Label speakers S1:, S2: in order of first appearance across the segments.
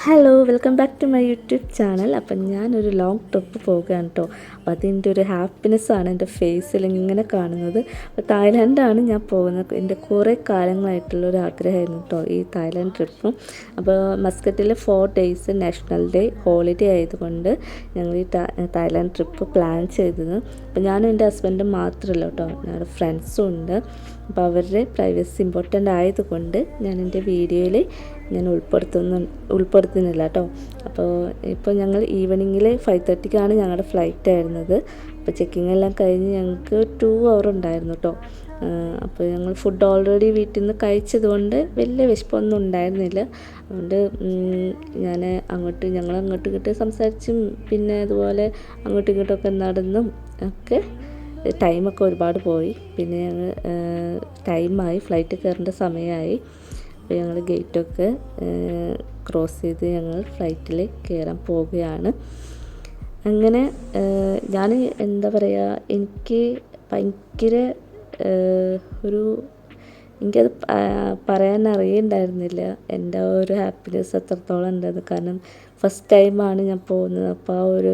S1: Hello welcome back to my YouTube channel. അപ്പം ഞാനൊരു long trip പോകുകയാണ് കേട്ടോ. അപ്പോൾ അതിൻ്റെ ഒരു ഹാപ്പിനെസ്സാണ് എൻ്റെ ഫേസിൽ ഇങ്ങനെ കാണുന്നത്. അപ്പോൾ തായ്ലാൻഡാണ് ഞാൻ പോകുന്നത്. എൻ്റെ കുറേ കാലങ്ങളായിട്ടുള്ളൊരു ആഗ്രഹമായിരുന്നു കേട്ടോ ഈ തായ്ലാൻഡ് ട്രിപ്പും. അപ്പോൾ മസ്കറ്റിൽ 4 days നാഷണൽ ഡേ ഹോളിഡേ ആയതുകൊണ്ട് ഞങ്ങൾ ഈ തായ്ലാൻഡ് ട്രിപ്പ് പ്ലാൻ ചെയ്തത്. അപ്പോൾ ഞാനും എൻ്റെ ഹസ്ബൻഡും മാത്രമല്ല കേട്ടോ, ഞങ്ങളുടെ ഫ്രണ്ട്സും ഉണ്ട്. അപ്പോൾ അവരുടെ പ്രൈവസി ഇമ്പോർട്ടൻ്റ് ആയതുകൊണ്ട് ഞാൻ എൻ്റെ വീഡിയോയിൽ ഞാൻ ഉൾപ്പെടുത്തുന്നില്ല കേട്ടോ. ഇപ്പോൾ ഞങ്ങൾ ഈവനിങ്ങിൽ 5:30 ഞങ്ങളുടെ ഫ്ലൈറ്റ് ആയിരുന്നത്. അപ്പോൾ ചെക്കിങ് എല്ലാം കഴിഞ്ഞ് ഞങ്ങൾക്ക് 2 hour ഉണ്ടായിരുന്നു കേട്ടോ. അപ്പോൾ ഞങ്ങൾ ഫുഡ് ഓൾറെഡി വീട്ടിൽ നിന്ന് കഴിച്ചതുകൊണ്ട് വലിയ വിശപ്പൊന്നും ഉണ്ടായിരുന്നില്ല. അതുകൊണ്ട് ഞങ്ങൾ അങ്ങോട്ടും ഇങ്ങോട്ടും സംസാരിച്ചും പിന്നെ അതുപോലെ അങ്ങോട്ടും ഇങ്ങോട്ടൊക്കെ നടന്നും ഒക്കെ ടൈമൊക്കെ ഒരുപാട് പോയി. പിന്നെ ഞങ്ങൾ ടൈമായി, ഫ്ലൈറ്റ് കയറേണ്ട സമയമായി. അപ്പോൾ ഞങ്ങൾ ഗേറ്റൊക്കെ ക്രോസ് ചെയ്ത് ഞങ്ങൾ ഫ്ലൈറ്റിൽ കയറാൻ പോവുകയാണ്. അങ്ങനെ ഞാൻ എന്താ പറയുക, എനിക്ക് ഭയങ്കര എനിക്കത് പറയാൻ അറിയണ്ടായിരുന്നില്ല എൻ്റെ ഒരു ഹാപ്പിനെസ് എത്രത്തോളം ഉണ്ടെന്ന്. കാരണം ഫസ്റ്റ് ടൈമാണ് ഞാൻ പോകുന്നത്. അപ്പോൾ ആ ഒരു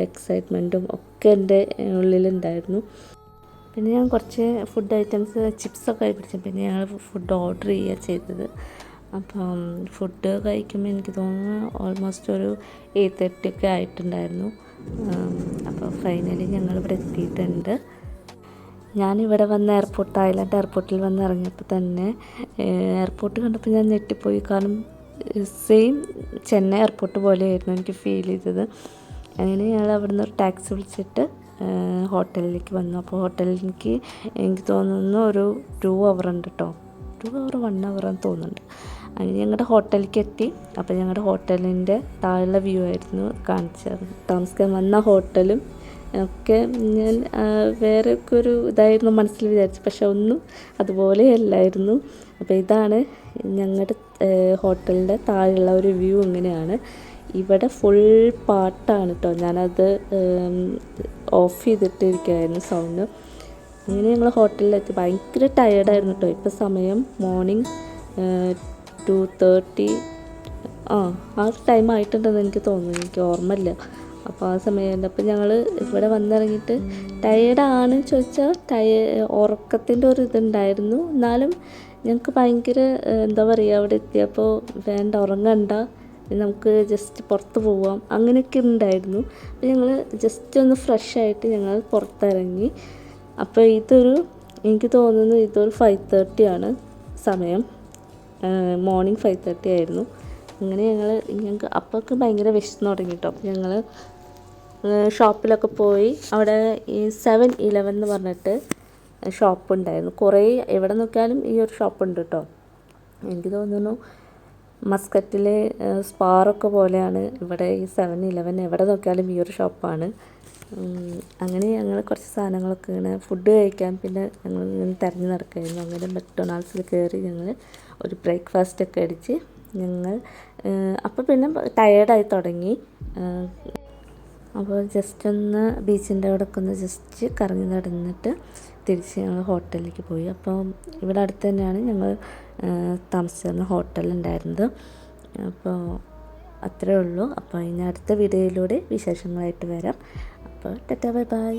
S1: എക്സൈറ്റ്മെൻറ്റും ഒക്കെ എൻ്റെ ഉള്ളിലുണ്ടായിരുന്നു. പിന്നെ ഞാൻ കുറച്ച് ഫുഡ് ഐറ്റംസ് ചിപ്സൊക്കെ പിടിച്ചു. പിന്നെ ഞങ്ങൾ ഫുഡ് ഓർഡർ ചെയ്യുക ചെയ്തത്. അപ്പം ഫുഡ് കഴിക്കുമ്പോൾ എനിക്ക് തോന്നുന്നു ഓൾമോസ്റ്റ് ഒരു 8:30 ഒക്കെ ആയിട്ടുണ്ടായിരുന്നു. അപ്പോൾ ഫൈനലി ഞങ്ങളിവിടെ എത്തിയിട്ടുണ്ട്. ഞാനിവിടെ വന്ന തായ്ലാൻഡ് എയർപോർട്ടിൽ വന്ന് ഇറങ്ങിയപ്പോൾ തന്നെ എയർപോർട്ട് കണ്ടപ്പോൾ ഞാൻ ഞെട്ടിപ്പോയി. കാരണം സെയിം ചെന്നൈ എയർപോർട്ട് പോലെയായിരുന്നു എനിക്ക് ഫീൽ ചെയ്തത്. അങ്ങനെ ഞങ്ങൾ അവിടെ നിന്ന് ഒരു ടാക്സി വിളിച്ചിട്ട് ഹോട്ടലിലേക്ക് വന്നു. അപ്പോൾ ഹോട്ടലിൽ എനിക്ക് തോന്നുന്നു ഒരു 2 hour ഉണ്ട് കേട്ടോ. 2 hour 1 hour എന്ന് തോന്നുന്നുണ്ട്. അങ്ങനെ ഞങ്ങളുടെ ഹോട്ടലിലേക്ക് എത്തി. അപ്പോൾ ഞങ്ങളുടെ ഹോട്ടലിൻ്റെ താഴെയുള്ള വ്യൂ ആയിരുന്നു കാണിച്ചത്. താമസിക്കാൻ വന്ന ഹോട്ടലും ഒക്കെ ഞാൻ വേറെ ഒക്കെ ഒരു ഇതായിരുന്നു മനസ്സിൽ വിചാരിച്ചു, പക്ഷെ ഒന്നും അതുപോലെ അല്ലായിരുന്നു. അപ്പോൾ ഇതാണ് ഞങ്ങളുടെ ഹോട്ടലിൻ്റെ താഴെയുള്ള ഒരു വ്യൂ. ഇങ്ങനെയാണ്. ഇവിടെ ഫുൾ പാട്ടാണ് കേട്ടോ. ഞാനത് ഓഫ് ചെയ്തിട്ടിരിക്കുകയായിരുന്നു സൗണ്ട്. അങ്ങനെ ഞങ്ങൾ ഹോട്ടലിലെത്തി. ഭയങ്കര ടയേർഡായിരുന്നു കേട്ടോ. ഇപ്പോൾ സമയം മോർണിംഗ് 2:30 ആ ടൈം ആയിട്ടുണ്ടെന്ന് എനിക്ക് തോന്നുന്നു, എനിക്ക് ഓർമ്മയില്ല. അപ്പോൾ ആ സമയം അപ്പോൾ ഞങ്ങൾ ഇവിടെ വന്നിറങ്ങിയിട്ട് ടയേർഡാണ് ചോദിച്ചാൽ ഉറക്കത്തിൻ്റെ ഒരു ഇതുണ്ടായിരുന്നു. എന്നാലും ഞങ്ങൾക്ക് ഭയങ്കര എന്താ പറയുക, അവിടെ എത്തിയപ്പോൾ വേണ്ട ഉറങ്ങണ്ട, നമുക്ക് ജസ്റ്റ് പുറത്ത് പോവാം അങ്ങനെയൊക്കെ ഉണ്ടായിരുന്നു. അപ്പോൾ ഞങ്ങൾ ജസ്റ്റ് ഒന്ന് ഫ്രഷ് ആയിട്ട് ഞങ്ങൾ പുറത്തിറങ്ങി. അപ്പോൾ എനിക്ക് തോന്നുന്നു ഇതൊരു 5:30 സമയം. മോർണിംഗ് 5:30 ആയിരുന്നു. അങ്ങനെ ഞങ്ങൾക്ക് അപ്പോഴൊക്കെ ഭയങ്കര വിശന്ന് തുടങ്ങി കേട്ടോ. അപ്പോൾ ഞങ്ങൾ ഷോപ്പിലൊക്കെ പോയി. അവിടെ ഈ 7-Eleven എന്ന് പറഞ്ഞിട്ട് ഷോപ്പ് ഉണ്ടായിരുന്നു. കുറേ എവിടെ നോക്കിയാലും ഈ ഒരു ഷോപ്പുണ്ട് കേട്ടോ. എനിക്ക് തോന്നുന്നു മസ്കറ്റിലെ സ്പാറൊക്കെ പോലെയാണ് ഇവിടെ ഈ 7-Eleven. എവിടെ നോക്കിയാലും ഈ ഒരു ഷോപ്പാണ്. അങ്ങനെ ഞങ്ങൾ കുറച്ച് സാധനങ്ങളൊക്കെ ഇങ്ങനെ ഫുഡ് കഴിക്കാൻ പിന്നെ ഞങ്ങൾ ഇങ്ങനെ തിരഞ്ഞു നടക്കുകയായിരുന്നു. അങ്ങനെ മക്ഡൊണാൾഡ്സിൽ കയറി ഞങ്ങൾ ഒരു ബ്രേക്ക്ഫാസ്റ്റൊക്കെ അടിച്ച് ഞങ്ങൾ അപ്പോൾ പിന്നെ ടയേർഡായി തുടങ്ങി. അപ്പോൾ ജസ്റ്റ് ഒന്ന് ബീച്ചിൻ്റെ അവിടെ ഒക്കെ ഒന്ന് ജസ്റ്റ് കറങ്ങി നടന്നിട്ട് തിരിച്ച് ഞങ്ങൾ ഹോട്ടലിലേക്ക് പോയി. അപ്പോൾ ഇവിടെ അടുത്ത് തന്നെയാണ് ഞങ്ങൾ താമസിച്ചിരുന്ന ഹോട്ടലുണ്ടായിരുന്നത്. അപ്പോൾ അത്രേ ഉള്ളൂ. അപ്പോൾ ഇനി അടുത്ത വീഡിയോയിലൂടെ വിശേഷങ്ങളായിട്ട് വരാം. അപ്പോൾ ടാറ്റാ ബൈ ബൈ.